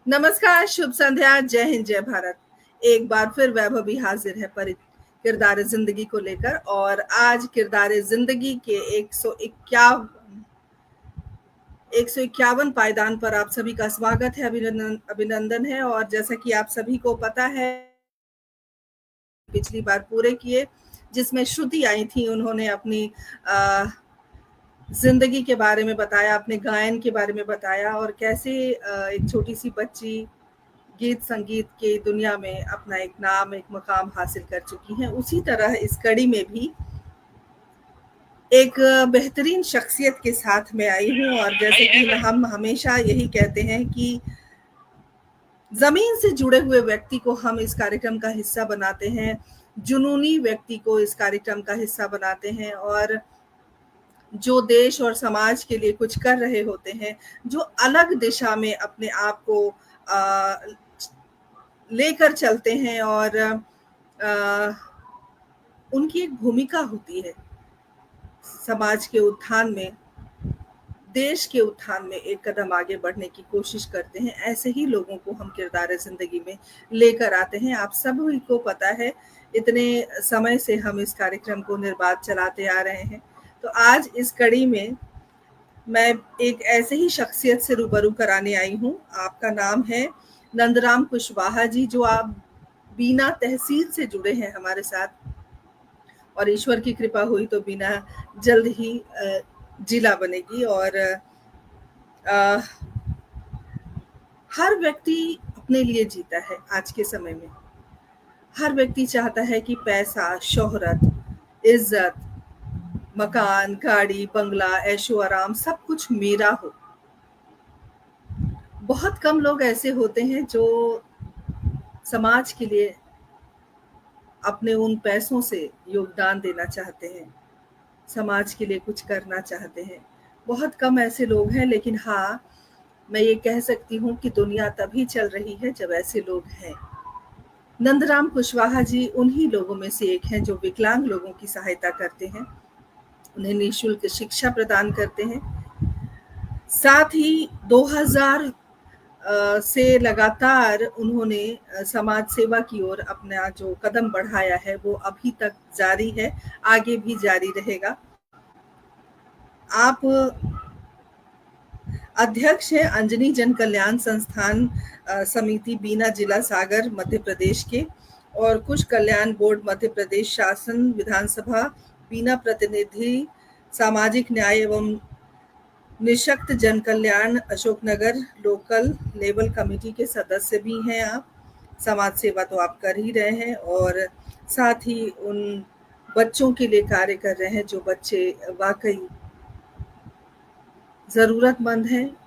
नमस्कार, शुभ संध्या, जय हिंद, जय भारत। एक बार फिर वैभवी हाजिर है पर किरदार जिंदगी को लेकर। और आज किरदार जिंदगी के 151 पायदान पर आप सभी का स्वागत है, अभिनंदन है। और जैसा कि आप सभी को पता है, पिछली बार पूरे किए, जिसमें श्रुति आई थी। उन्होंने अपनी जिंदगी के बारे में बताया, अपने गायन के बारे में बताया, और कैसे एक छोटी सी बच्ची गीत संगीत की दुनिया में अपना एक नाम, एक मुकाम हासिल कर चुकी हैं। उसी तरह इस कड़ी में भी एक बेहतरीन शख्सियत के साथ में आई हूँ। और जैसे कि हम हमेशा यही कहते हैं कि जमीन से जुड़े हुए व्यक्ति को हम इस कार्यक्रम का हिस्सा बनाते हैं, जुनूनी व्यक्ति को इस कार्यक्रम का हिस्सा बनाते हैं, और जो देश और समाज के लिए कुछ कर रहे होते हैं, जो अलग दिशा में अपने आप को लेकर चलते हैं, और उनकी एक भूमिका होती है समाज के उत्थान में, देश के उत्थान में एक कदम आगे बढ़ने की कोशिश करते हैं। ऐसे ही लोगों को हम किरदार जिंदगी में लेकर आते हैं। आप सभी को पता है, इतने समय से हम इस कार्यक्रम को निर्बाध चलाते आ रहे हैं। तो आज इस कड़ी में मैं एक ऐसे ही शख्सियत से रूबरू कराने आई हूँ। आपका नाम है नंदराम कुशवाहा जी, जो आप बीना तहसील से जुड़े हैं हमारे साथ, और ईश्वर की कृपा हुई तो बीना जल्द ही जिला बनेगी। और हर व्यक्ति अपने लिए जीता है आज के समय में। हर व्यक्ति चाहता है कि पैसा, शोहरत, इज्जत, मकान, गाड़ी, बंगला, ऐशो आराम सब कुछ मेरा हो। बहुत कम लोग ऐसे होते हैं जो समाज के लिए अपने उन पैसों से योगदान देना चाहते हैं, समाज के लिए कुछ करना चाहते हैं। बहुत कम ऐसे लोग हैं, लेकिन हाँ, मैं ये कह सकती हूँ कि दुनिया तभी चल रही है जब ऐसे लोग हैं। नंदराम कुशवाहा जी उन्हीं लोगों में से एक हैं जो विकलांग लोगों की सहायता करते हैं, उन्हें निःशुल्क शिक्षा प्रदान करते हैं। साथ ही 2000 से लगातार उन्होंने समाज सेवा की ओर अपना जो कदम बढ़ाया है वो अभी तक जारी है, आगे भी जारी रहेगा। आप अध्यक्ष हैं अंजनी जन कल्याण संस्थान समिति बीना, जिला सागर, मध्य प्रदेश के, और कुछ कल्याण बोर्ड, मध्य प्रदेश शासन, विधानसभा बीना प्रतिनिधि, सामाजिक न्याय एवं निशक्त जन कल्याण अशोकनगर लोकल लेवल कमेटी के सदस्य भी हैं आप। समाज सेवा तो आप कर ही रहे हैं, और साथ ही उन बच्चों के लिए कार्य कर रहे हैं जो बच्चे वाकई ज़रूरतमंद हैं,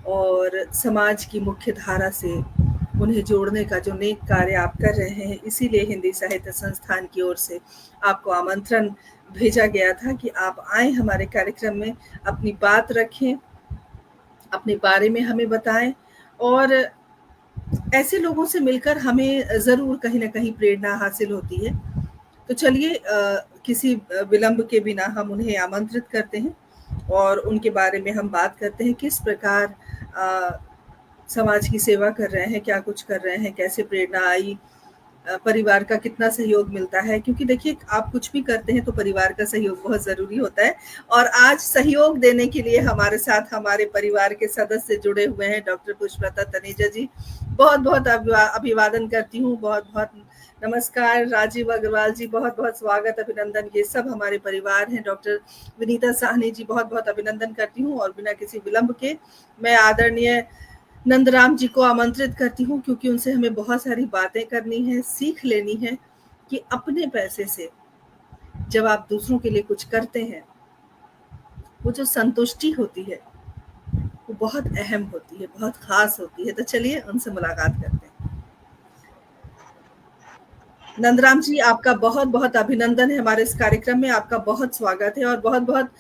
और समाज की मुख्य धारा से उन्हें जोड़ने का जो नेक कार्य आप कर रहे हैं। इसीलिए हिंदी साहित्य संस्थान की ओर से आपको आमंत्रण भेजा गया था कि आप आए हमारे कार्यक्रम में, अपनी बात रखें, अपने बारे में हमें बताएं। और ऐसे लोगों से मिलकर हमें ज़रूर कहीं ना कहीं प्रेरणा हासिल होती है। तो चलिए किसी विलंब के बिना हम उन्हें आमंत्रित करते हैं, और उनके बारे में हम बात करते हैं, किस प्रकार समाज की सेवा कर रहे हैं, क्या कुछ कर रहे हैं, कैसे प्रेरणा आई, परिवार का कितना सहयोग मिलता है। क्योंकि देखिए, आप कुछ भी करते हैं तो परिवार का सहयोग बहुत ज़रूरी होता है। और आज सहयोग देने के लिए हमारे साथ हमारे परिवार के सदस्य जुड़े हुए हैं। डॉक्टर पुष्पलता तनेजा जी, बहुत बहुत अभिवादन करती हूँ, बहुत बहुत नमस्कार। राजीव अग्रवाल जी, बहुत बहुत स्वागत, अभिनंदन। ये सब हमारे परिवार हैं। डॉक्टर विनीता साहनी जी, बहुत बहुत अभिनंदन करती हूँ। और बिना किसी विलंब के मैं आदरणीय नंदराम जी को आमंत्रित करती हूँ, क्योंकि उनसे हमें बहुत सारी बातें करनी है, सीख लेनी है कि अपने पैसे से जब आप दूसरों के लिए कुछ करते हैं, वो जो संतुष्टि होती है वो बहुत अहम होती है, बहुत खास होती है। तो चलिए उनसे मुलाकात करते हैं। नंदराम जी, आपका बहुत बहुत अभिनंदन है हमारे इस कार्यक्रम में, आपका बहुत स्वागत है, और बहुत बहुत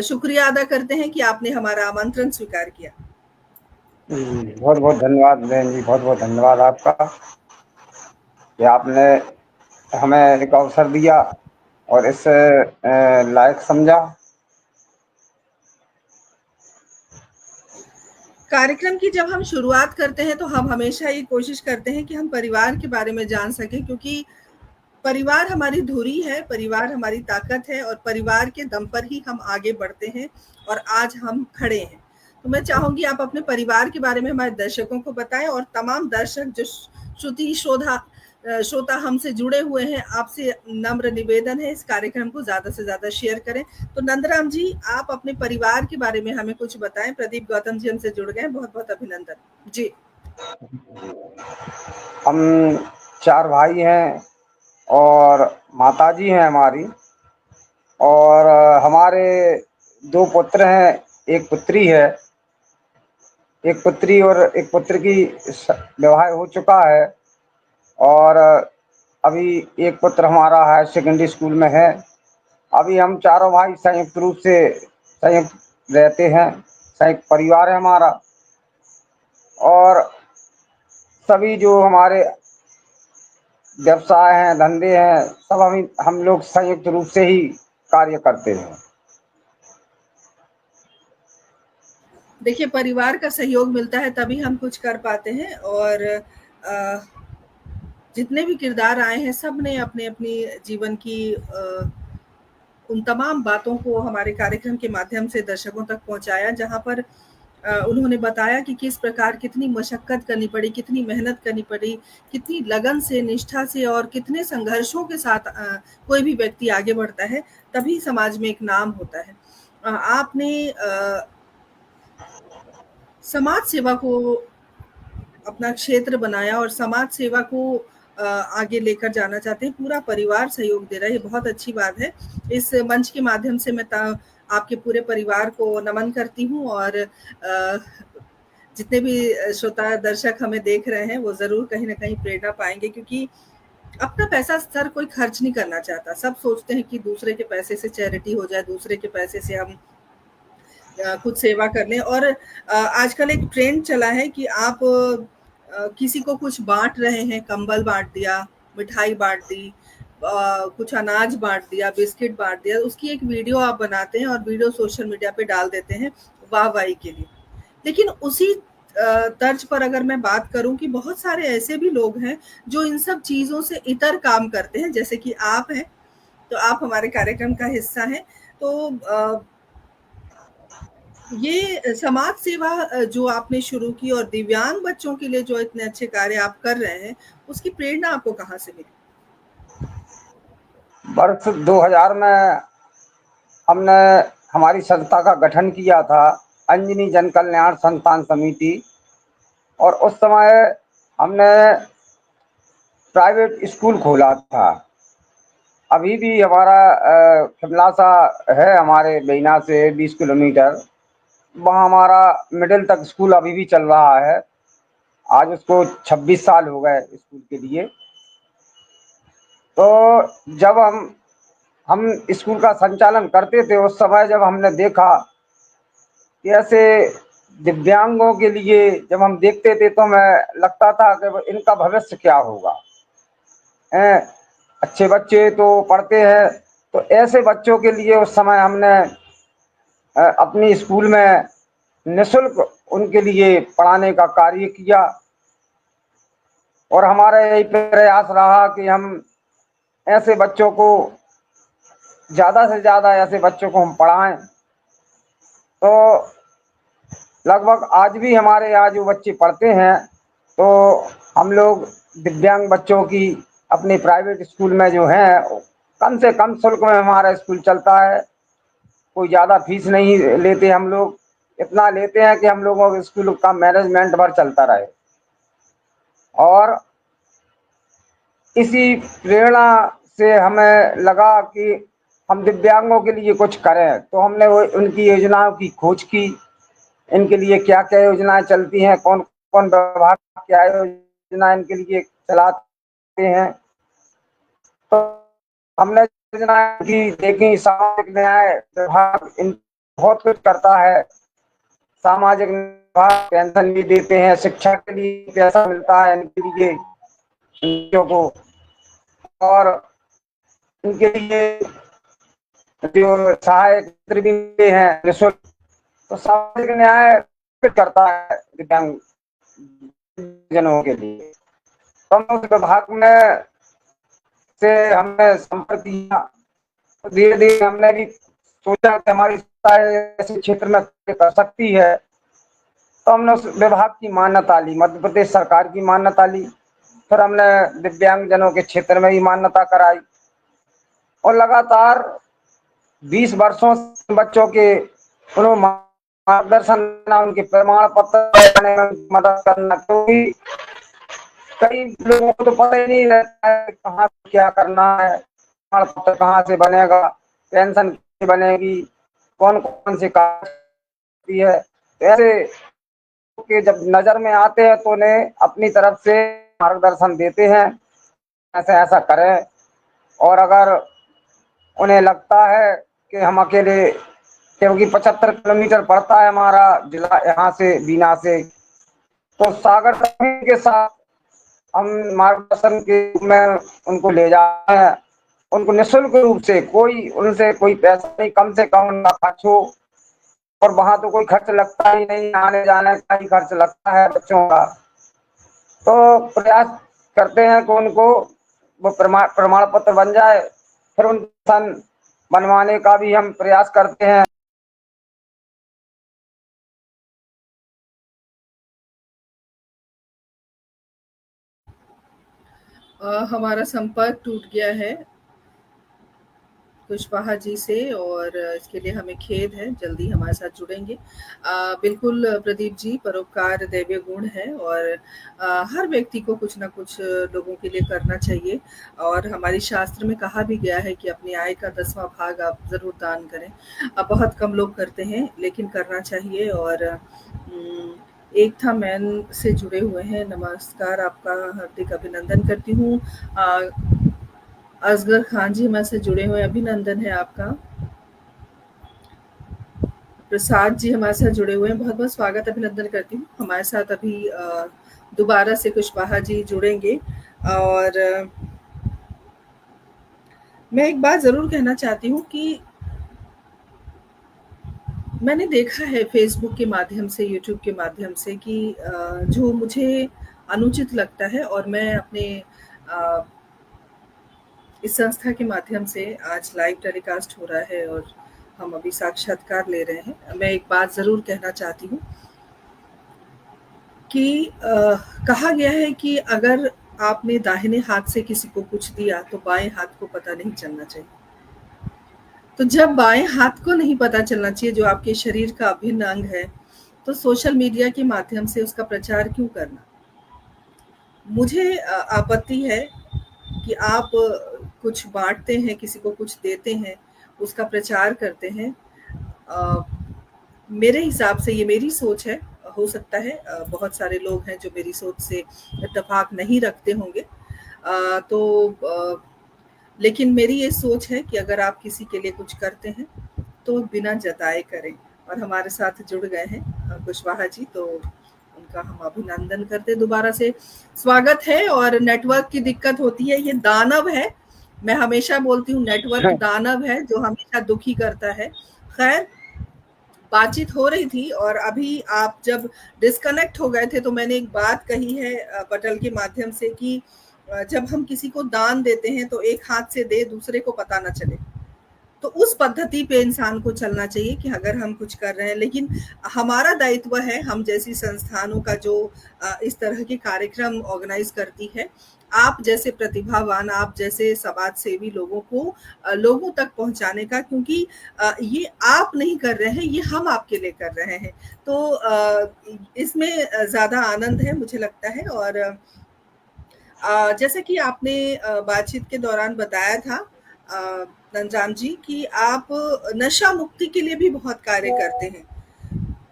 शुक्रिया अदा करते हैं कि आपने हमारा आमंत्रण स्वीकार किया। बहुत बहुत धन्यवाद बहन जी, बहुत बहुत धन्यवाद आपका कि आपने हमें एक अवसर दिया और इससे लायक समझा। कार्यक्रम की जब हम शुरुआत करते हैं तो हम हमेशा ये कोशिश करते हैं कि हम परिवार के बारे में जान सकें, क्योंकि परिवार हमारी धुरी है, परिवार हमारी ताकत है और परिवार के दम पर ही हम आगे बढ़ते हैं और आज हम खड़े हैं। तो मैं चाहूँगी आप अपने परिवार के बारे में हमारे दर्शकों को बताएँ, और तमाम दर्शक जो श्रुति श्रोता हमसे जुड़े हुए हैं, आपसे नम्र निवेदन है इस कार्यक्रम को ज़्यादा से ज़्यादा शेयर करें। तो नंदराम जी, आप अपने परिवार के बारे में हमें कुछ बताएँ। प्रदीप गौतम जी हमसे जुड़ गए हैं, बहुत-बहुत अभिनंदन। जी। हम 4 भाई हैं और माताजी हैं हमारी, और हमारे 2 पुत्र हैं, 1 पुत्री है। 1 पुत्री और 1 पुत्र की विवाह हो चुका है, और अभी 1 पुत्र हमारा हायर सेकेंडरी स्कूल में है। अभी हम चारों भाई संयुक्त रूप से संयुक्त रहते हैं, संयुक्त परिवार है हमारा। और सभी जो हमारे व्यवसाय हैं, धंधे हैं, सब हम लोग संयुक्त रूप से ही कार्य करते हैं। देखिए, परिवार का सहयोग मिलता है तभी हम कुछ कर पाते हैं, और जितने भी किरदार आए हैं सब ने अपने अपनी जीवन की उन तमाम बातों को हमारे कार्यक्रम के माध्यम से दर्शकों तक पहुंचाया, जहां पर उन्होंने बताया कि किस प्रकार कितनी मशक्कत करनी पड़ी, कितनी मेहनत करनी पड़ी, कितनी लगन से, निष्ठा से और कितने संघर्षों के साथ कोई भी व्यक्ति आगे बढ़ता है, तभी समाज में एक नाम होता है। आपने समाज सेवा को अपना क्षेत्र बनाया और समाज सेवा को आगे लेकर जाना चाहते हैं, पूरा परिवार सहयोग दे रहा है, ये बहुत अच्छी बात है। इस मंच के माध्यम से मैं आपके पूरे परिवार को नमन करती हूँ, और जितने भी श्रोता दर्शक हमें देख रहे हैं वो ज़रूर कहीं न कहीं प्रेरणा पाएँगे, क्योंकि अपना पैसा सर कोई खर्च नहीं करना चाहता। सब सोचते हैं कि दूसरे के पैसे से चैरिटी हो जाए, दूसरे के पैसे से हम कुछ सेवा कर लें, और आजकल एक ट्रेंड चला है कि आप किसी को कुछ बाँट रहे हैं, कंबल बाँट दिया, मिठाई बाँट दी, कुछ अनाज बाँट दिया, बिस्किट बाँट दिया, उसकी एक वीडियो आप बनाते हैं और वीडियो सोशल मीडिया पे डाल देते हैं वाह-वाही के लिए। लेकिन उसी तर्ज पर अगर मैं बात करूँ कि बहुत सारे ऐसे भी लोग हैं जो इन सब चीज़ों से इतर काम करते हैं, जैसे कि आप हैं, तो आप हमारे कार्यक्रम का हिस्सा हैं। तो ये समाज सेवा जो आपने शुरू की और दिव्यांग बच्चों के लिए जो इतने अच्छे कार्य आप कर रहे हैं, उसकी प्रेरणा आपको कहाँ से मिली? वर्ष 2000 में हमने हमारी संस्था का गठन किया था, अंजनी जन कल्याण संस्थान समिति। और उस समय हमने प्राइवेट स्कूल खोला था। अभी भी हमारा खिमलासा है, हमारे बीना से 20 किलोमीटर, वहाँ हमारा मिडिल तक स्कूल अभी भी चल रहा है। आज उसको 26 साल हो गए स्कूल के लिए। तो जब हम स्कूल का संचालन करते थे, उस समय जब हमने देखा कि ऐसे दिव्यांगों के लिए जब हम देखते थे तो हमें लगता था कि इनका भविष्य क्या होगा। अच्छे बच्चे तो पढ़ते हैं, तो ऐसे बच्चों के लिए उस समय हमने अपनी स्कूल में निःशुल्क उनके लिए पढ़ाने का कार्य किया। और हमारा यही प्रयास रहा कि हम ऐसे बच्चों को ज़्यादा से ज़्यादा ऐसे बच्चों को हम पढ़ाएं। तो लगभग आज भी हमारे यहाँ जो बच्चे पढ़ते हैं, तो हम लोग दिव्यांग बच्चों की अपने प्राइवेट स्कूल में जो हैं, कम से कम शुल्क में हमारा स्कूल चलता है। कोई ज़्यादा फीस नहीं लेते हम लोग, इतना लेते हैं कि हम लोगों के स्कूल का मैनेजमेंट भर चलता रहे। और इसी प्रेरणा से हमें लगा कि हम दिव्यांगों के लिए कुछ करें, तो हमने वो उनकी योजनाओं की खोज की। इनके लिए क्या क्या योजनाएं चलती हैं, कौन कौन विभाग क्या योजना इनके लिए चलाते हैं। तो हमने योजना की देखी, सामाजिक न्याय विभाग इन बहुत कुछ करता है। सामाजिक विभाग पेंशन भी देते हैं, शिक्षा के लिए पैसा मिलता है इनके लिए बच्चों को। और इनके लिए जो सहायक भी मिलते हैं निःशुल्क। तो सामाजिक न्याय करता है दिव्यांग जनों के लिए। तो हम उस विभाग में से हमने संपर्क किया, तो धीरे धीरे हमने भी सोचा कि हमारी ऐसे क्षेत्र में कर सकती है। तो हमने उस विभाग की मान्यता ली, मध्य प्रदेश सरकार की मान्यता ली। फिर हमने दिव्यांगजनों के क्षेत्र में भी मान्यता कराई और लगातार 20 वर्षों से बच्चों के मार्गदर्शन, उनके प्रमाण पत्र बनाने में मदद करना, क्योंकि कई लोगों को तो पता ही नहीं रहता है कहाँ क्या करना है, प्रमाण पत्र कहाँ से बनेगा, पेंशन कैसे बनेगी, कौन कौन से कागज है। ऐसे के जब नजर में आते हैं तो उन्हें अपनी तरफ से मार्गदर्शन देते हैं, ऐसे ऐसा करें। और अगर उन्हें लगता है कि हम अकेले, क्योंकि 75 किलोमीटर पड़ता है हमारा जिला यहाँ से, बीना से, तो सागर के साथ हम मार्गदर्शन के रूप में उनको ले जाते हैं। उनको निःशुल्क रूप से, कोई उनसे कोई पैसा नहीं, कम से कम उनका खर्च हो। और वहां तो कोई खर्च लगता ही नहीं, आने जाने का ही खर्च लगता है बच्चों का। तो प्रयास करते हैं कि उनको वो प्रमाण पत्र बन जाए। फिर उनका बनवाने का भी हम प्रयास करते हैं। हमारा संपर्क टूट गया है कुशवाहा जी से, और इसके लिए हमें खेद है। जल्दी हमारे साथ जुड़ेंगे। बिल्कुल प्रदीप जी, परोपकार दैवीय गुण है, और हर व्यक्ति को कुछ ना कुछ लोगों के लिए करना चाहिए। और हमारी शास्त्र में कहा भी गया है कि अपनी आय का 10वां भाग आप ज़रूर दान करें। बहुत कम लोग करते हैं, लेकिन करना चाहिए। और एक था मैन से जुड़े हुए हैं। नमस्कार, आपका हार्दिक अभिनंदन करती हूँ। असगर खान जी हमारे से जुड़े हुए, अभिनंदन है आपका। प्रसाद जी हमारे साथ जुड़े हुए हैं, बहुत बहुत स्वागत अभिनंदन करती हूँ। हमारे साथ अभी दोबारा से कुशवाहा जी जुड़ेंगे। और मैं एक बात ज़रूर कहना चाहती हूँ कि मैंने देखा है फेसबुक के माध्यम से, यूट्यूब के माध्यम से, कि जो मुझे अनुचित लगता है, और मैं अपने इस संस्था के माध्यम से आज लाइव टेलीकास्ट हो रहा है और हम अभी साक्षात्कार ले रहे हैं। मैं एक बात ज़रूर कहना चाहती हूँ कि कहा गया है कि अगर आपने दाहिने हाथ से किसी को कुछ दिया तो बाएं हाथ को पता नहीं चलना चाहिए। तो जब बाएं हाथ को नहीं पता चलना चाहिए, जो आपके शरीर का अभिन्न अंग है, तो सोशल मीडिया के माध्यम से उसका प्रचार क्यों करना? मुझे आपत्ति है कि आप कुछ बाँटते हैं, किसी को कुछ देते हैं, उसका प्रचार करते हैं। अ, मेरे हिसाब से, ये मेरी सोच है, हो सकता है बहुत सारे लोग हैं जो मेरी सोच से इत्तेफ़ाक नहीं रखते होंगे। तो लेकिन मेरी ये सोच है कि अगर आप किसी के लिए कुछ करते हैं, तो बिना जताए करें। और हमारे साथ जुड़ गए हैं कुशवाहा जी, तो उनका हम अभिनंदन करते दोबारा से। स्वागत है। और नेटवर्क की दिक्कत होती है, ये दानव है। मैं हमेशा बोलती हूँ, नेटवर्क दानव है जो हमेशा दुखी करता है। खैर, बातचीत हो रही थी और अभी आप जब डिस्कनेक्ट हो गए थे, तो मैंने एक बात कही है पटल के माध्यम से कि जब हम किसी को दान देते हैं तो एक हाथ से दे, दूसरे को पता ना चले। तो उस पद्धति पे इंसान को चलना चाहिए कि अगर हम कुछ कर रहे हैं। लेकिन हमारा दायित्व है, हम जैसी संस्थानों का जो इस तरह के कार्यक्रम ऑर्गेनाइज करती है, आप जैसे प्रतिभावान, आप जैसे समाज सेवी लोगों को लोगों तक पहुंचाने का, क्योंकि ये आप नहीं कर रहे हैं, ये हम आपके लिए कर रहे हैं। तो इसमें ज़्यादा आनंद है मुझे लगता है। और जैसे कि आपने बातचीत के दौरान बताया था नंजाम जी, कि आप नशा मुक्ति के लिए भी बहुत कार्य करते हैं।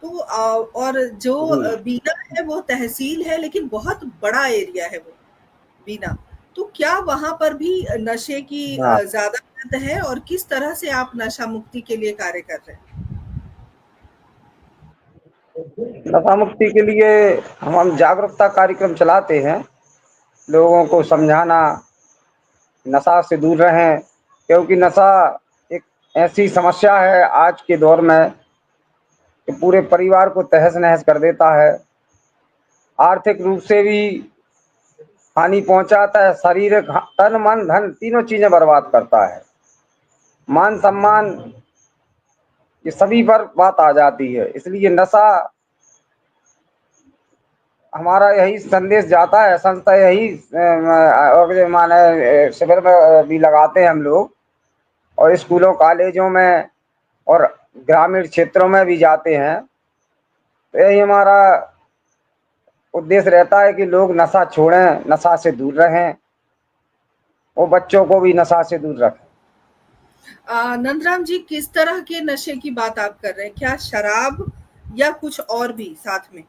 तो और जो बीना है वो तहसील है, लेकिन बहुत बड़ा एरिया है वो बीना। तो क्या वहाँ पर भी नशे की ज़्यादा लत है, और किस तरह से आप नशा मुक्ति के लिए कार्य कर रहे हैं? नशा मुक्ति के लिए हम जागरूकता कार्यक्रम चलाते हैं, लोगों को समझाना नशा से दूर रहें, क्योंकि नशा एक ऐसी समस्या है आज के दौर में कि पूरे परिवार को तहस-नहस कर देता है। आर्थिक रूप से भी हानि पहुँचाता है, शारीरिक तन, मन, धन तीनों चीज़ें बर्बाद करता है। मान-सम्मान ये सभी पर बात आ जाती है। इसलिए नशा हमारा यही संदेश जाता है, संस्था यही और माने शिविर में भी लगाते हैं हम लोग, और स्कूलों कॉलेजों में और ग्रामीण क्षेत्रों में भी जाते हैं। तो यही हमारा उद्देश्य रहता है कि लोग नशा छोड़ें, नशा से दूर रहें और बच्चों को भी नशा से दूर रखें। नंदराम जी, किस तरह के नशे की बात आप कर रहे हैं? क्या शराब या कुछ और भी साथ में?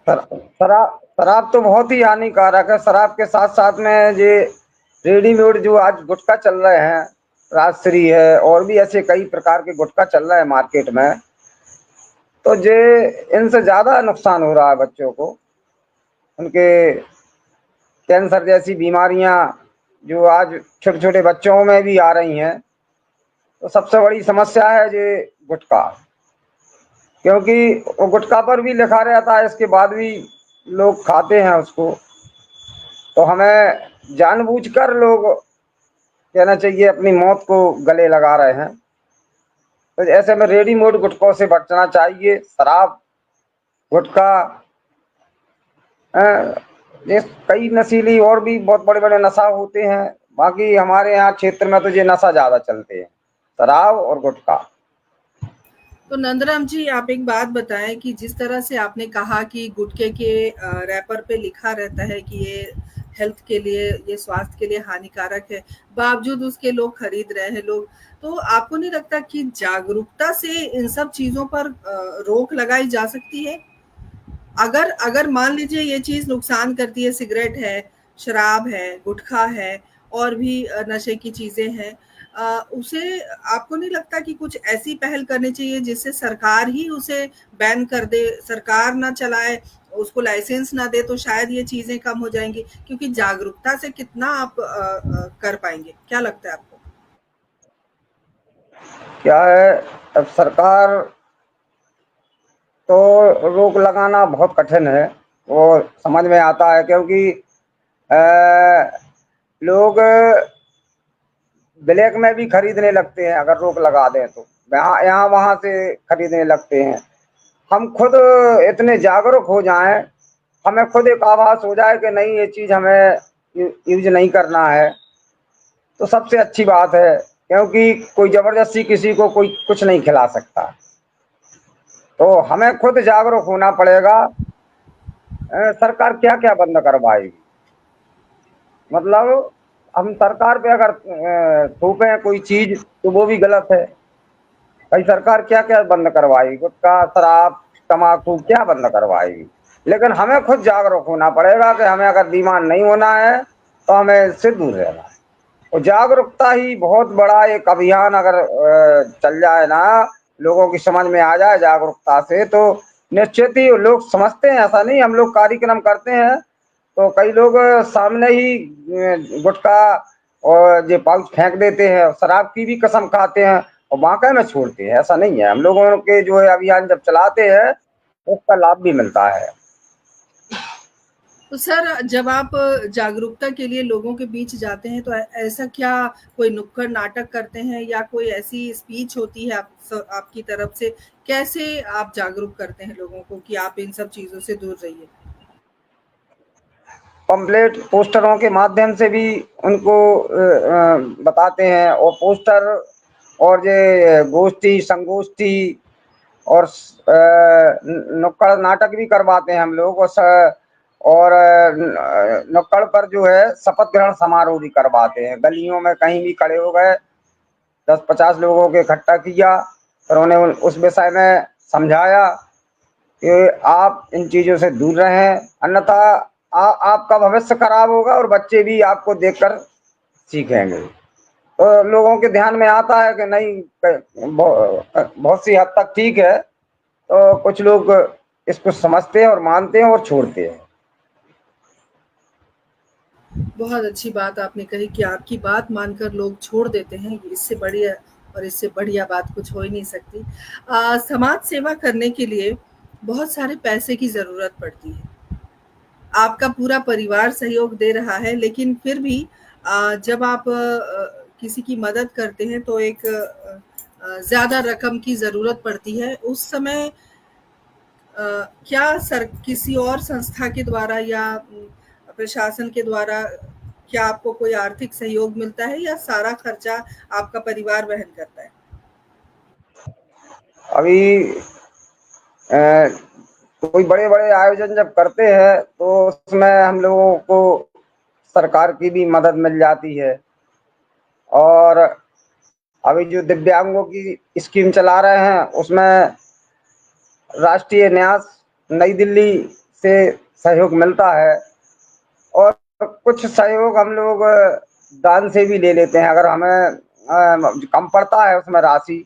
शराब शराब तो बहुत ही हानिकारक है। शराब के साथ साथ में ये रेडीमेड जो आज गुटखा चल रहे हैं, राजश्री है और भी ऐसे कई प्रकार के गुटखा चल रहे हैं मार्केट में, तो ये इनसे ज़्यादा नुकसान हो रहा है बच्चों को। उनके कैंसर जैसी बीमारियां जो आज छोटे छोटे बच्चों में भी आ रही हैं, तो सबसे बड़ी समस्या है ये गुटखा। क्योंकि वो गुटखा पर भी लिखा रहता है, इसके बाद भी लोग खाते हैं उसको। तो हमें जानबूझकर लोग कहना चाहिए अपनी मौत को गले लगा रहे हैं। तो ऐसे में रेडीमेड गुटखों से बचना चाहिए। शराब, गुटखा, ये कई नशीली और भी बहुत बड़े बड़े नशा होते हैं। बाकी हमारे यहाँ क्षेत्र में तो ये नशा ज़्यादा चलते हैं, शराब और गुटखा। तो नंदराम जी, आप एक बात बताएं कि जिस तरह से आपने कहा कि गुटखे के रैपर पे लिखा रहता है कि ये हेल्थ के लिए, ये स्वास्थ्य के लिए हानिकारक है, बावजूद उसके लोग खरीद रहे हैं लोग। तो आपको नहीं लगता कि जागरूकता से इन सब चीजों पर रोक लगाई जा सकती है? अगर अगर मान लीजिए ये चीज नुकसान करती है, सिगरेट है, शराब है, गुटखा है, और भी नशे की चीजें हैं, उसे आपको नहीं लगता कि कुछ ऐसी पहल करनी चाहिए जिससे सरकार ही उसे बैन कर दे, सरकार ना चलाए, उसको लाइसेंस ना दे, तो शायद ये चीजें कम हो जाएंगी? क्योंकि जागरूकता से कितना आप कर पाएंगे, क्या लगता है आपको? क्या है, अब सरकार तो रोक लगाना बहुत कठिन है, वो समझ में आता है। क्योंकि अ, लोग ब्लैक में भी खरीदने लगते हैं, अगर रोक लगा दें तो यहाँ यहाँ वहाँ से खरीदने लगते हैं। हम खुद इतने जागरूक हो जाएं, हमें खुद एक आभास हो जाए कि नहीं ये चीज़ हमें यूज नहीं करना है, तो सबसे अच्छी बात है। क्योंकि कोई जबरदस्ती किसी को कोई कुछ नहीं खिला सकता, तो हमें खुद जागरूक होना पड़ेगा। सरकार क्या क्या बंद करवाएगी, मतलब हम सरकार पे अगर थोपे कोई चीज तो वो भी गलत है। भाई सरकार क्या क्या बंद करवाएगी, गुटखा, शराब, तम्बाकू क्या बंद करवाएगी? लेकिन हमें खुद जागरूक होना पड़ेगा कि हमें अगर बीमार नहीं होना है तो हमें इससे दूर रहना है। और जागरूकता ही बहुत बड़ा एक अभियान अगर चल जाए ना, लोगों की समझ में आ जाए जागरूकता से, तो निश्चित ही लोग समझते हैं। ऐसा नहीं, हम लोग कार्यक्रम करते हैं तो कई लोग सामने ही गुटखा और ये पाउच फेंक देते हैं, शराब की भी कसम खाते हैं और वाकई में छोड़ते हैं। ऐसा नहीं है, हम लोगों के जो है अभियान जब चलाते हैं तो उसका लाभ भी मिलता है। तो सर, जब आप जागरूकता के लिए लोगों के बीच जाते हैं तो ऐसा क्या कोई नुक्कड़ नाटक करते हैं या कोई ऐसी स्पीच होती है आपकी तरफ से? कैसे आप जागरूक करते हैं लोगों को कि आप इन सब चीजों से दूर रहिए? पंपलेट पोस्टरों के माध्यम से भी उनको बताते हैं, और पोस्टर और ये गोष्ठी संगोष्ठी और नुक्कड़ नाटक भी करवाते हैं हम लोग। और नुक्कड़ पर जो है शपथ ग्रहण समारोह भी करवाते हैं। गलियों में कहीं भी खड़े हो गए, 10-50 लोगों के इकट्ठा किया, फिर उन्हें उस विषय में समझाया कि आप इन चीज़ों से दूर रहें, अन्यथा आपका भविष्य खराब होगा और बच्चे भी आपको देखकर सीखेंगे। तो लोगों के ध्यान में आता है कि नहीं, बहुत सी हद तक ठीक है, तो कुछ लोग इसको समझते हैं और मानते हैं और छोड़ते हैं। बहुत अच्छी बात आपने कही कि आपकी बात मानकर लोग छोड़ देते हैं, इससे बड़ी और इससे बढ़िया बात कुछ हो ही नहीं सकती। समाज सेवा करने के लिए बहुत सारे पैसे की ज़रूरत पड़ती है। आपका पूरा परिवार सहयोग दे रहा है, लेकिन फिर भी जब आप किसी की मदद करते हैं तो एक ज़्यादा रकम की ज़रूरत पड़ती है। उस समय क्या सर किसी और संस्था के द्वारा या प्रशासन के द्वारा क्या आपको कोई आर्थिक सहयोग मिलता है या सारा खर्चा आपका परिवार वहन करता है? अभी अ, कोई बड़े-बड़े आयोजन जब करते हैं तो उसमें हम लोगों को सरकार की भी मदद मिल जाती है। और अभी जो दिव्यांगों की स्कीम चला रहे हैं उसमें राष्ट्रीय न्यास नई दिल्ली से सहयोग मिलता है। और कुछ सहयोग हम लोग दान से भी ले लेते हैं। अगर हमें कम पड़ता है उसमें राशि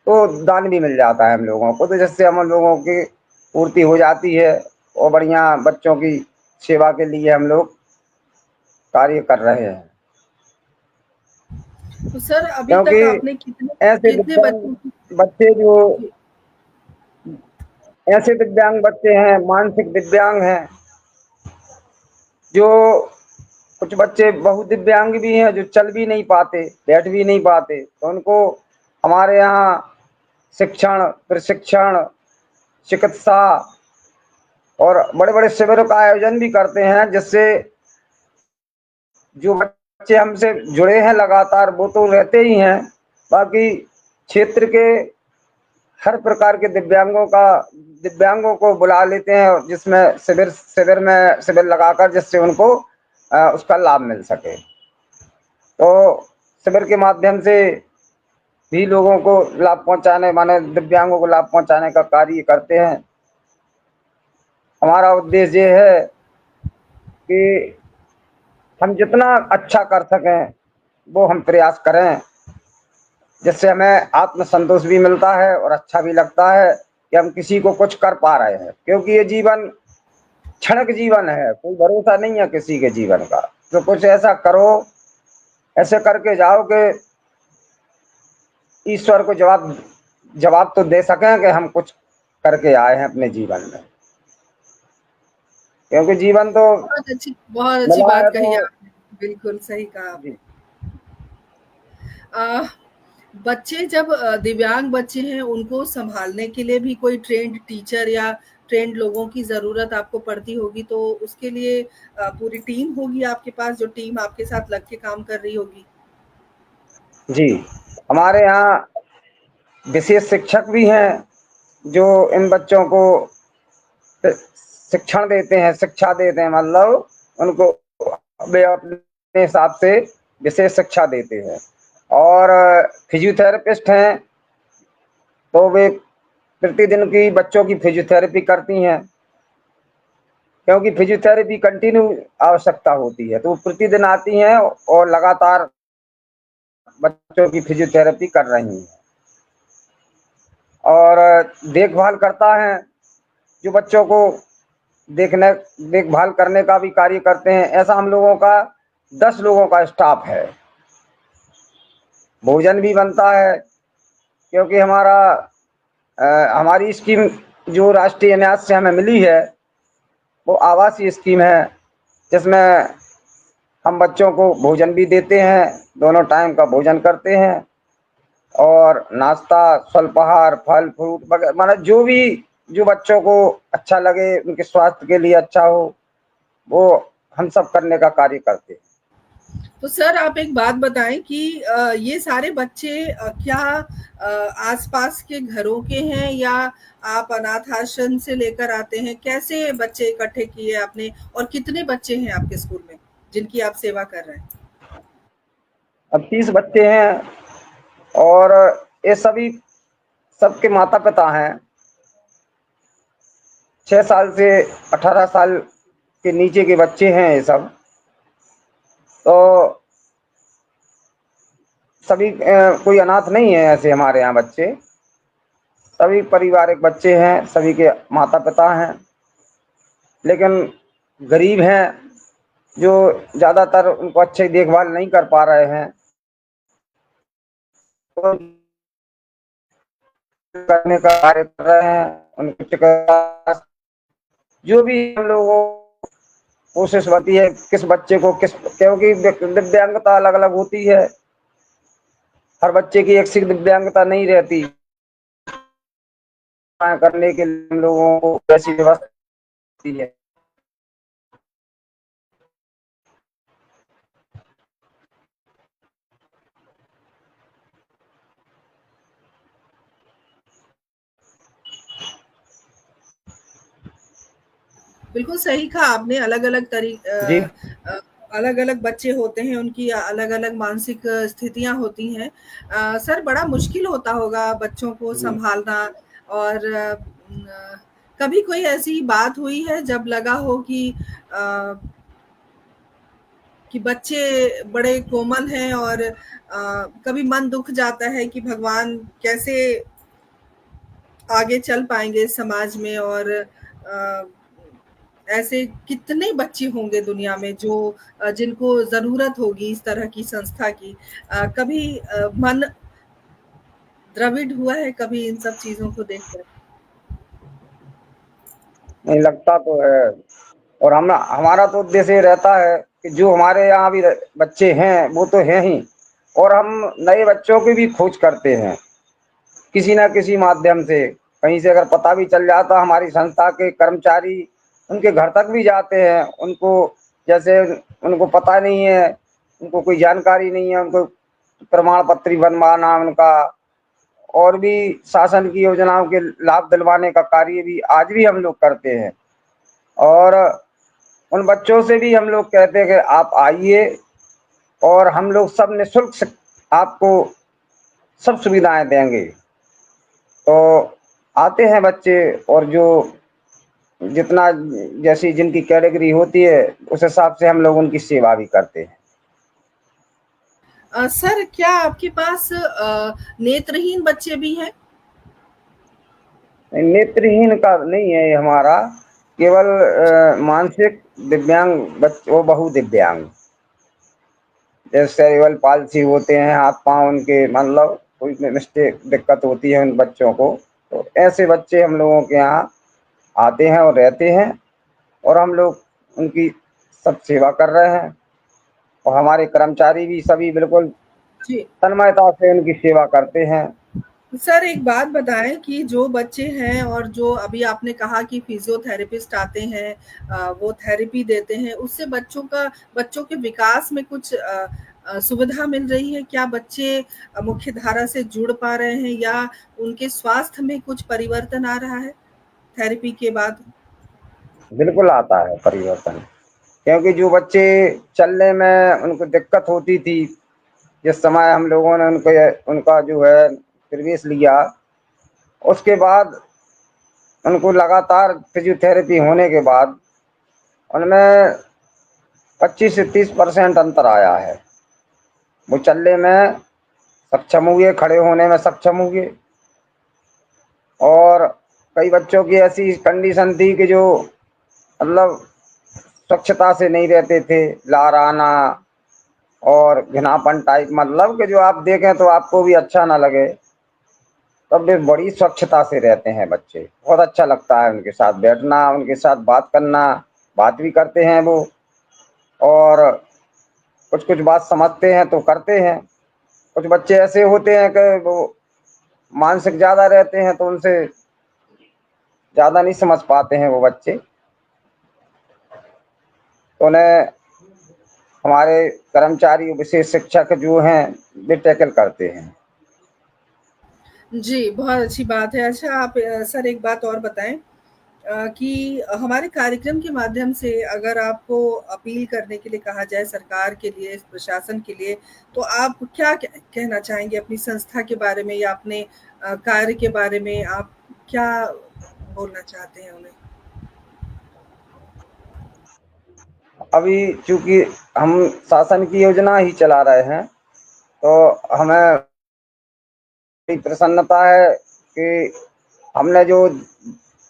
तो दान भी मिल जाता है हम लोगों को, तो जिससे हम लोगों की पूर्ति हो जाती है और बढ़िया बच्चों की सेवा के लिए हम लोग कार्य कर रहे हैं। तो सर अभी क्योंकि तक आपने कितने ऐसे कितने दिव्यांग बच्चों की बच्चे जो जी, ऐसे दिव्यांग बच्चे हैं, मानसिक दिव्यांग हैं, जो कुछ बच्चे बहुदिव्यांग भी हैं जो चल भी नहीं पाते, बैठ भी नहीं पाते, तो उनको हमारे यहाँ शिक्षण, प्रशिक्षण, चिकित्सा और बड़े-बड़े शिविरों का आयोजन भी करते हैं, जिससे जो बच्चे हमसे जुड़े हैं लगातार वो तो रहते ही हैं, बाकी क्षेत्र के हर प्रकार के दिव्यांगों को बुला लेते हैं, जिसमें शिविर लगाकर जिससे उनको उसका लाभ मिल सके। तो शिविर के माध्यम से भी लोगों को लाभ पहुंचाने, माने दिव्यांगों को लाभ पहुंचाने का कार्य करते हैं। हमारा उद्देश्य ये है कि हम जितना अच्छा कर सकें वो हम प्रयास करें, जिससे हमें आत्मसंतोष भी मिलता है और अच्छा भी लगता है कि हम किसी को कुछ कर पा रहे हैं। क्योंकि ये जीवन क्षणिक जीवन है, कोई भरोसा नहीं है किसी के जीवन का। तो कुछ ऐसा करो, ऐसे करके जाओ कि ईश्वर को जवाब तो दे सकें कि हम कुछ करके आए हैं अपने जीवन में। क्योंकि जीवन तो बहुत अच्छी मिला बात है कही तो आपने। बिल्कुल सही कहा जी। आपने। अ, बच्चे जब दिव्यांग बच्चे हैं उनको सँभालने के लिए भी कोई ट्रेन्ड टीचर या ट्रेन्ड लोगों की ज़रूरत आपको पड़ती होगी, तो उसके लिए पूरी टीम होगी आपके पास जो टीम आपके साथ लग के काम कर रही होगी? जी, हमारे यहाँ विशेष शिक्षक भी हैं, जो इन बच्चों को शिक्षण देते हैं, शिक्षा देते हैं, मतलब उनको वे अपने हिसाब से विशेष शिक्षा देते हैं। और फिजियोथेरेपिस्ट हैं, तो वे प्रतिदिन की बच्चों की फिजियोथेरेपी करती हैं। क्योंकि फिजियोथेरेपी कंटिन्यू आवश्यकता होती है, तो वो प्रतिदिन आती हैं और लगातार बच्चों की फिजियोथेरेपी कर रही हैं। और देखभाल करता है, जो बच्चों को देखने देखभाल करने का भी कार्य करते हैं। ऐसा हम लोगों का 10 लोगों का स्टाफ है। भोजन भी बनता है, क्योंकि हमारी स्कीम जो राष्ट्रीय न्यास से हमें मिली है वो आवासीय स्कीम है, जिसमें हम बच्चों को भोजन भी देते हैं, दोनों टाइम का भोजन करते हैं। और नाश्ता, स्वल्पाहार, फल फ्रूट वगैरह, मतलब जो बच्चों को अच्छा लगे, उनके स्वास्थ्य के लिए अच्छा हो, वो हम सब करने का कार्य करते हैं। तो सर आप एक बात बताएँ कि ये सारे बच्चे क्या आस-पास के घरों के हैं या आप अनाथ आश्रम से लेकर आते हैं? कैसे बच्चे इकट्ठे किए आपने और कितने बच्चे हैं आपके स्कूल में, जिनकी आप सेवा कर रहे हैं? अब 30 बच्चे हैं और ये सभी सबके माता पिता हैं। 6 साल से 18 साल के नीचे के बच्चे हैं ये सब। तो सभी कोई अनाथ नहीं है ऐसे हमारे यहाँ बच्चे। सभी पारिवारिक बच्चे हैं, सभी के माता पिता हैं, लेकिन गरीब हैं, जो ज़्यादातर उनको अच्छी देखभाल नहीं कर पा रहे हैं। तो करने का कार्य कर रहे हैं, उनकी चिकित्सा जो भी हम लोगों को कोशिश होती है किस बच्चे को किस, क्योंकि दिव्यांगता अलग अलग होती है, हर बच्चे की एक सी दिव्यांगता नहीं रहती, करने के लिए हम लोगों को ऐसी व्यवस्था होती है। बिल्कुल सही कहा आपने। जी। अलग-अलग बच्चे होते हैं, उनकी अलग-अलग मानसिक स्थितियाँ होती हैं। सर बड़ा मुश्किल होता होगा बच्चों को जी। सँभालना और कभी कोई ऐसी बात हुई है जब लगा हो अ, कि बच्चे बड़े कोमल हैं और कभी मन दुःख जाता है कि भगवान कैसे आगे चल पाएँगे समाज में और ऐसे कितने बच्चे होंगे दुनिया में जो जिनको ज़रूरत होगी इस तरह की संस्था की। कभी मन द्रवित हुआ है कभी इन सब चीज़ों को देखकर? नहीं लगता तो है, और हम हमारा तो उद्देश्य ये रहता है कि जो हमारे यहाँ भी बच्चे हैं वो तो हैं ही, और हम नए बच्चों की भी खोज करते हैं किसी ना किसी माध्यम से। कहीं से अगर पता भी चल जाता, हमारी संस्था के कर्मचारी उनके घर तक भी जाते हैं, उनको जैसे उनको पता नहीं है, उनको कोई जानकारी नहीं है, उनको प्रमाण पत्र बनवाना उनका, और भी शासन की योजनाओं के लाभ दिलवाने का कार्य भी आज भी हम लोग करते हैं। और उन बच्चों से भी हम लोग कहते हैं कि आप आइए, और हम लोग सब निःशुल्क आपको सब सुविधाएं देंगे। तो आते हैं बच्चे, और जो जितना जैसी जिनकी कैटेगरी होती है उस हिसाब से हम लोग उनकी सेवा भी करते हैं। सर क्या आपके पास नेत्रहीन बच्चे भी हैं? नेत्रहीन का नहीं है ये हमारा, केवल मानसिक दिव्यांग बच्चे, वो बहुदिव्यांग, जैसे सेरिबल पाल्सी होते हैं, हाथ पांव उनके मतलब कोई मिस्टेक दिक्कत होती है उन बच्चों को, तो ऐसे बच्चे हम लोगों के यहाँ आते हैं और रहते हैं, और हम लोग उनकी सब सेवा कर रहे हैं, और हमारे कर्मचारी भी सभी बिल्कुल जी। तन्मयता से उनकी सेवा करते हैं। सर एक बात बताएँ कि जो बच्चे हैं और जो अभी आपने कहा कि फिज़ियोथेरेपिस्ट आते हैं वो थेरेपी देते हैं, उससे बच्चों के विकास में कुछ सुविधा मिल रही है? क्या बच्चे मुख्यधारा से जुड़ पा रहे हैं या उनके स्वास्थ्य में कुछ परिवर्तन आ रहा है, थेरेपी के बाद? बिल्कुल आता है परिवर्तन, क्योंकि जो बच्चे चलने में उनको दिक्कत होती थी, जिस समय हम लोगों ने उनको उनका जो है प्रवेश लिया, उसके बाद उनको लगातार फिजियोथेरेपी होने के बाद उनमें 25 से 30% अंतर आया है। वो चलने में सक्षम हुए, खड़े होने में सक्षम हुए, और कई बच्चों की ऐसी कंडीशन थी कि जो मतलब स्वच्छता से नहीं रहते थे, लार आना और घिनापन टाइप, मतलब कि जो आप देखें तो आपको भी अच्छा ना लगे, तब भी बड़ी स्वच्छता से रहते हैं बच्चे। बहुत अच्छा लगता है उनके साथ बैठना, उनके साथ बात करना, बात भी करते हैं वो, और कुछ कुछ बात समझते हैं तो करते हैं। कुछ बच्चे ऐसे होते हैं कि वो मानसिक ज़्यादा रहते हैं, तो उनसे ज़्यादा नहीं समझ पाते हैं वो बच्चे, तो उन्हें हमारे कर्मचारी विशेष शिक्षक जो हैं वे टैकल करते हैं। जी, बहुत अच्छी बात है। अच्छा आप सर एक बात और बताएँ कि हमारे कार्यक्रम के माध्यम से अगर आपको अपील करने के लिए कहा जाए सरकार के लिए, प्रशासन के लिए, तो आप क्या कहना चाहेंगे अपनी संस्था के बारे में या अपने कार्य के बारे में? आप क्या बोलना चाहते हैं उन्हें? अभी चूँकि हम शासन की योजना ही चला रहे हैं, तो हमें बड़ी प्रसन्नता है कि हमने जो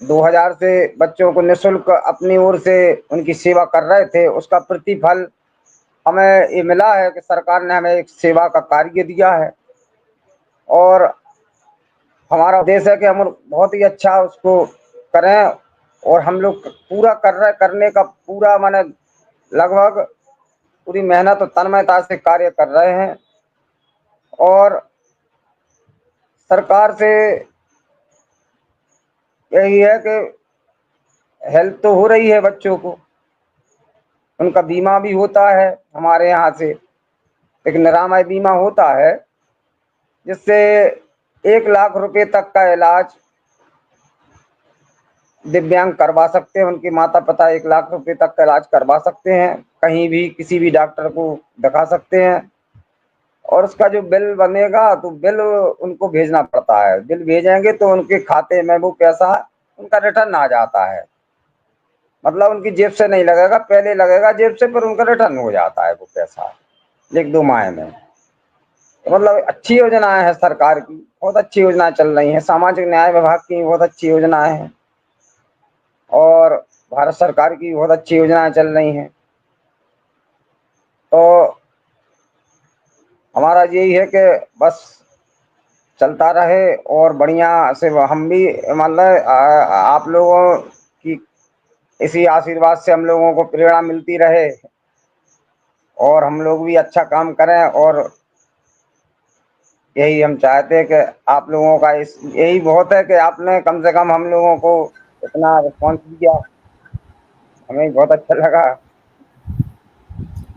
2000 से बच्चों को निःशुल्क अपनी ओर से उनकी सेवा कर रहे थे, उसका प्रतिफल हमें ये मिला है कि सरकार ने हमें एक सेवा का कार्य दिया है, और हमारा उद्देश्य है कि हम बहुत ही अच्छा उसको करें, और हम लोग पूरा करने का पूरा माने लगभग पूरी मेहनत और तन्मयता से कार्य कर रहे हैं। और सरकार से यही है कि हेल्प तो हो रही है बच्चों को, उनका बीमा भी होता है हमारे यहाँ से, एक निरामय बीमा होता है जिससे 1 लाख रुपए तक का इलाज दिव्यांग करवा सकते हैं। उनके माता पिता 1 लाख रुपए तक का इलाज करवा सकते हैं, कहीं भी किसी भी डॉक्टर को दिखा सकते हैं। और उसका जो बिल बनेगा तो बिल उनको भेजना पड़ता है, बिल भेजेंगे तो उनके खाते में वो पैसा उनका रिटर्न आ जाता है, मतलब उनकी जेब से नहीं लगेगा, पहले लगेगा जेब से, फिर उनका रिटर्न हो जाता है वो पैसा 1-2 माह में। तो मतलब अच्छी योजनाएं हैं सरकार की, बहुत अच्छी योजनाएं चल रही हैं, सामाजिक न्याय विभाग की बहुत अच्छी योजनाएं हैं और भारत सरकार की बहुत अच्छी योजनाएं चल रही हैं। तो हमारा यही है कि बस चलता रहे और बढ़िया से हम भी मतलब आप लोगों की इसी आशीर्वाद से हम लोगों को प्रेरणा मिलती रहे और हम लोग भी अच्छा काम करें। और यही हम चाहते हैं कि आप लोगों का इस यही बहुत है कि आपने कम से कम हम लोगों को इतना रिस्पॉन्स दिया, हमें बहुत अच्छा लगा।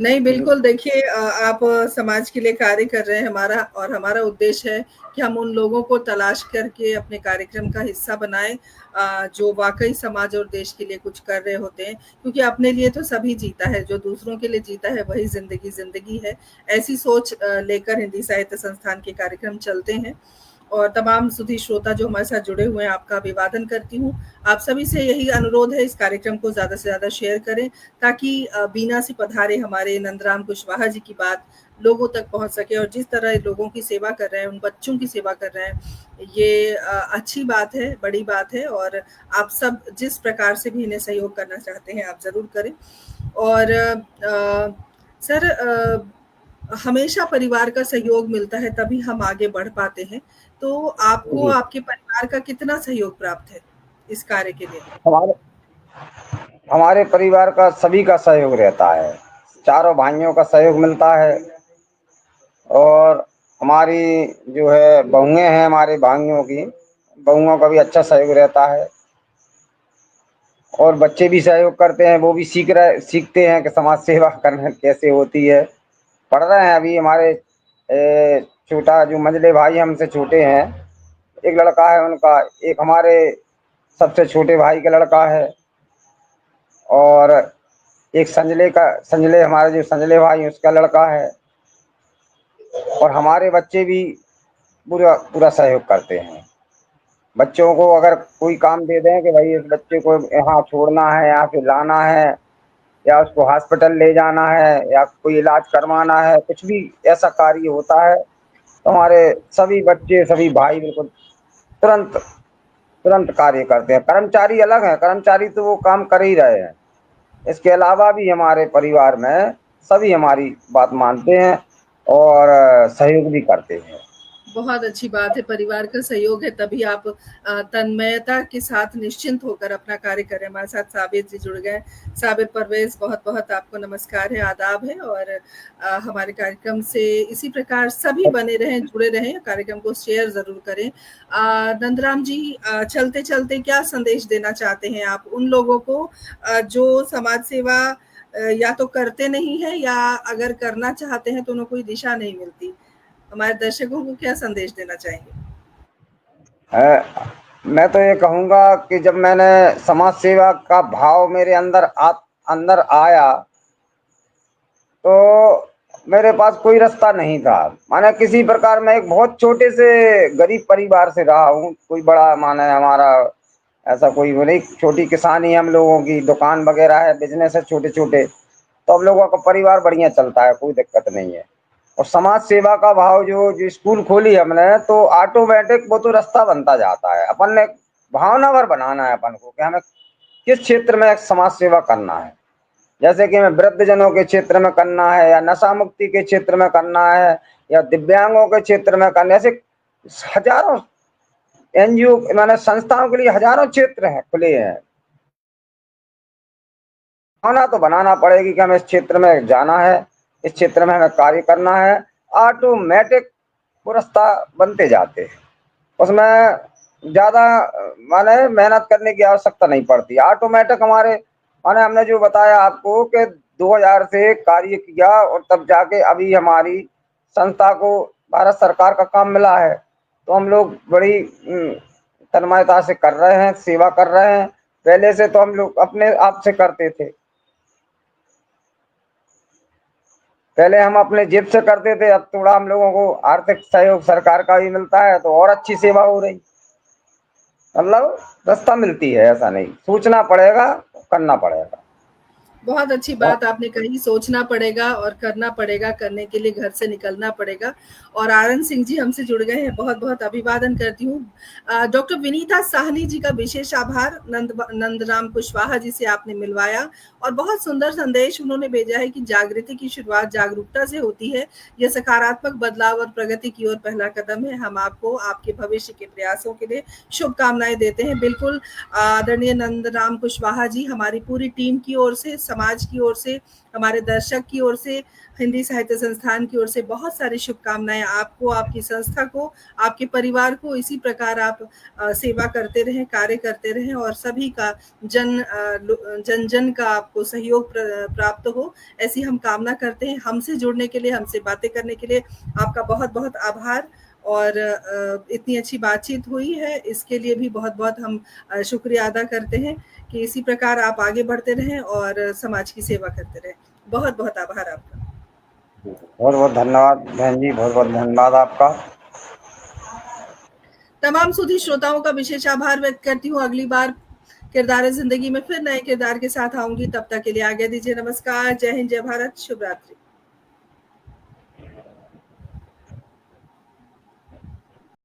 नहीं, बिल्कुल देखिए आप समाज के लिए कार्य कर रहे हैं हमारा और हमारा उद्देश्य है कि हम उन लोगों को तलाश करके अपने कार्यक्रम का हिस्सा बनाएँ जो वाक़ई समाज और देश के लिए कुछ कर रहे होते हैं। क्योंकि अपने लिए तो सभी जीता है, जो दूसरों के लिए जीता है वही ज़िंदगी है। ऐसी सोच लेकर हिंदी साहित्य संस्थान के कार्यक्रम चलते हैं और तमाम सुधी श्रोता जो हमारे साथ जुड़े हुए हैं आपका अभिवादन करती हूँ। आप सभी से यही अनुरोध है इस कार्यक्रम को ज़्यादा से ज़्यादा शेयर करें ताकि बीना से पधारे हमारे नंदराम कुशवाहा जी की बात लोगों तक पहुँच सके और जिस तरह लोगों की सेवा कर रहे हैं, उन बच्चों की सेवा कर रहे हैं, ये अच्छी बात है, बड़ी बात है और आप सब जिस प्रकार से भी इन्हें सहयोग करना चाहते हैं, आप ज़रूर करें। और सर हमेशा परिवार का सहयोग मिलता है तभी हम आगे बढ़ पाते हैं। तो आपको जी, आपके परिवार का कितना सहयोग प्राप्त है इस कार्य के लिए? हमारे हमारे परिवार का सभी का सहयोग रहता है, चारों भाइयों का सहयोग मिलता है। और हमारी जो है बहुएं हैं हमारे भाइयों की, बहुओं का भी अच्छा सहयोग रहता है और बच्चे भी सहयोग करते हैं, वो भी सीखते हैं कि समाज सेवा करना कैसे होती है। पढ़ रहे हैं अभी हमारे छोटा जो मंझले भाई हमसे छोटे हैं, एक लड़का है उनका, एक हमारे सबसे छोटे भाई का लड़का है और एक संजले हमारे जो संजले भाई उसका लड़का है। और हमारे बच्चे भी पूरा पूरा सहयोग करते हैं। बच्चों को अगर कोई काम दे दें कि भाई इस बच्चे को यहाँ छोड़ना है या फिर लाना है या उसको हॉस्पिटल ले जाना है या कोई इलाज करवाना है, कुछ भी ऐसा कार्य होता है तो हमारे सभी बच्चे सभी भाई बिल्कुल तुरंत तुरंत कार्य करते हैं। कर्मचारी अलग हैं, कर्मचारी तो वो काम कर ही रहे हैं, इसके अलावा भी हमारे परिवार में सभी हमारी बात मानते हैं और सहयोग भी करते हैं। बहुत अच्छी बात है, परिवार का सहयोग है तभी आप तन्मयता के साथ निश्चिंत होकर अपना कार्य करें। हमारे साथ साबिर जी जुड़ गए। साबिर परवेज़ बहुत-बहुत आपको नमस्कार है, आदाब है और हमारे कार्यक्रम से इसी प्रकार सभी बने रहें, जुड़े रहें, कार्यक्रम को शेयर ज़रूर करें। नंदराम जी चलते-चलते क्या संदेश देना चाहते हैं आप उन लोगों को जो समाज सेवा या तो करते नहीं हैं या अगर करना चाहते हैं तो उन्हें कोई दिशा नहीं मिलती? हमारे दर्शकों को क्या संदेश देना चाहेंगे? मैं तो ये कहूँगा कि जब मैंने समाज सेवा का भाव मेरे अंदर आया तो मेरे पास कोई रास्ता नहीं था। माने किसी प्रकार मैं एक बहुत छोटे से गरीब परिवार से रहा हूँ, कोई बड़ा माने हमारा ऐसा कोई वो नहीं, छोटी किसानी है हम लोगों की, दुकान वगैरह है, बिजनेस है छोटे छोटे, तो हम लोगों का परिवार बढ़िया चलता है, कोई दिक्कत नहीं है। और समाज सेवा का भाव जो जो स्कूल खोली हमने तो ऑटोमेटिक वो तो रास्ता बनता जाता है। अपन ने भावना भर बनाना है अपन को कि हमें किस क्षेत्र में समाज सेवा करना है, जैसे कि हमें वृद्धजनों के क्षेत्र में करना है या नशा मुक्ति के क्षेत्र में करना है या दिव्यांगों के क्षेत्र में करना है, ऐसे हजारों एनजीओ मैंने संस्थाओं के लिए हजारों क्षेत्र हैं खुले हैं। भावना तो बनाना पड़ेगी कि हमें इस क्षेत्र में जाना है, इस क्षेत्र में हमें कार्य करना है। ऑटोमेटिक वो रास्ता बनते जाते हैं, उसमें ज़्यादा माने मेहनत करने की आवश्यकता नहीं पड़ती, ऑटोमेटिक हमारे माने हमने जो बताया आपको कि 2000 से कार्य किया और तब जाके अभी हमारी संस्था को भारत सरकार का काम मिला है। तो हम लोग बड़ी तन्मयता से कर रहे हैं, सेवा कर रहे हैं। पहले से तो हम लोग अपने आप से करते थे, पहले हम अपने जेब से करते थे, अब थोड़ा हम लोगों को आर्थिक सहयोग सरकार का भी मिलता है तो और अच्छी सेवा हो रही, मतलब रास्ता मिलती है, ऐसा नहीं, सोचना पड़ेगा, करना पड़ेगा। बहुत अच्छी बात आपने कही, सोचना पड़ेगा और करना पड़ेगा, करने के लिए घर से निकलना पड़ेगा। और आनंद सिंह जी हमसे जुड़ गए हैं, बहुत-बहुत अभिवादन करती हूँ। डॉक्टर विनीता साहनी जी का विशेष आभार, नंदराम कुशवाहा जी से आपने मिलवाया और बहुत सुंदर संदेश उन्होंने भेजा है कि जागृति की शुरुआत जागरूकता से होती है। यह सकारात्मक बदलाव और प्रगति की ओर पहला कदम है। हम आपको आपके भविष्य के प्रयासों के लिए शुभकामनाएं देते हैं। बिल्कुल आदरणीय नंदराम कुशवाहा जी, हमारी पूरी टीम की ओर से, समाज की ओर से, हमारे दर्शक की ओर से, हिंदी साहित्य संस्थान की ओर से बहुत सारी शुभकामनाएं आपको, आपकी संस्था को, आपके परिवार को। इसी प्रकार आप सेवा करते रहें, कार्य करते रहें और सभी का जन जन का आपको सहयोग प्राप्त हो, ऐसी हम कामना करते हैं। हमसे जुड़ने के लिए, हमसे बातें करने के लिए आपका बहुत बहुत आभार। और इतनी अच्छी बातचीत हुई है, इसके लिए भी बहुत बहुत हम शुक्रिया अदा करते हैं कि इसी प्रकार आप आगे बढ़ते रहें और समाज की सेवा करते रहें। बहुत बहुत आभार आपका। बहुत बहुत धन्यवाद बहन जी, बहुत बहुत धन्यवाद आपका। तमाम सुधी श्रोताओं का विशेष आभार व्यक्त करती हूँ। अगली बार किरदार जिंदगी में फिर नए किरदार के साथ आऊंगी, तब तक के लिए आज्ञा दीजिए। नमस्कार, जय हिंद, जय भारत, शुभ रात्रि।